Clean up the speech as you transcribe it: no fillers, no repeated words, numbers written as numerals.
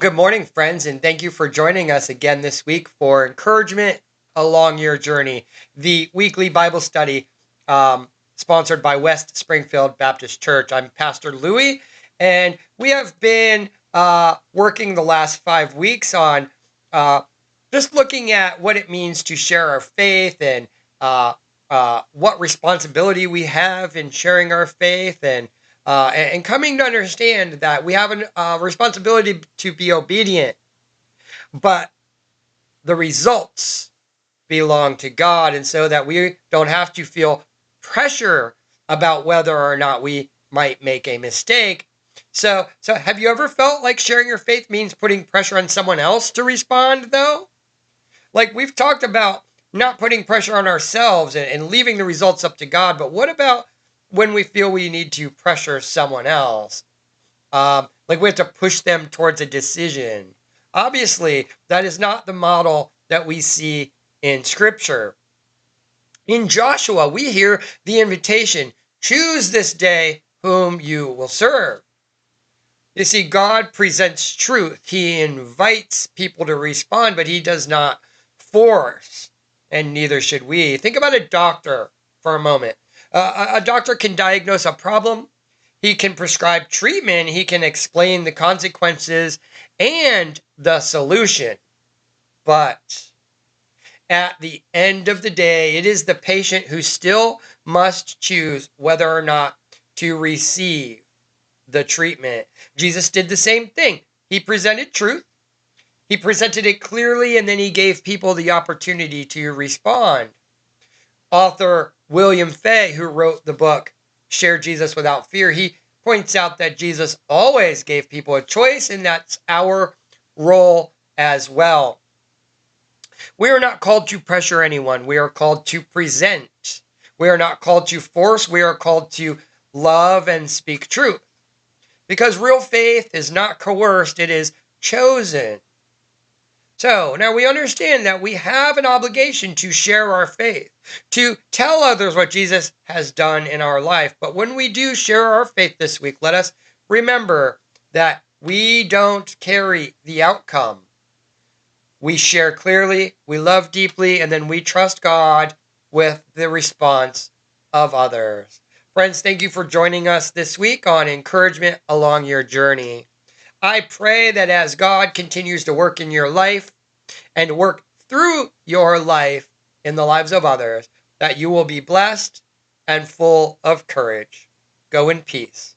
Good morning, friends, and thank you for joining us again this week for Encouragement Along Your Journey, the weekly Bible study sponsored by West Springfield Baptist Church. I'm Pastor Louie, and we have been working the last 5 weeks on just looking at what it means to share our faith and what responsibility we have in sharing our faith and coming to understand that we have a responsibility to be obedient, but the results belong to God, and so that we don't have to feel pressure about whether or not we might make a mistake. So have you ever felt like sharing your faith means putting pressure on someone else to respond, though? Like we've talked about not putting pressure on ourselves and leaving the results up to God, but what about when we feel we need to pressure someone else? Like we have to push them towards a decision. Obviously, that is not the model that we see in Scripture. In Joshua, we hear the invitation, choose this day whom you will serve. You see, God presents truth. He invites people to respond, but he does not force, and neither should we. Think about a doctor for a moment. A doctor can diagnose a problem. He can prescribe treatment. He can explain the consequences and the solution. But at the end of the day, it is the patient who still must choose whether or not to receive the treatment. Jesus did the same thing. He presented truth. He presented it clearly, and then he gave people the opportunity to respond. Author William Fay, who wrote the book Share Jesus Without Fear, he points out that Jesus always gave people a choice, and that's our role as well. We are not called to pressure anyone. We are called to present. We are not called to force. We are called to love and speak truth. Because real faith is not coerced, it is chosen. So now we understand that we have an obligation to share our faith, to tell others what Jesus has done in our life. But when we do share our faith this week, let us remember that we don't carry the outcome. We share clearly, we love deeply, and then we trust God with the response of others. Friends, thank you for joining us this week on Encouragement Along Your Journey. I pray that as God continues to work in your life and work through your life in the lives of others, that you will be blessed and full of courage. Go in peace.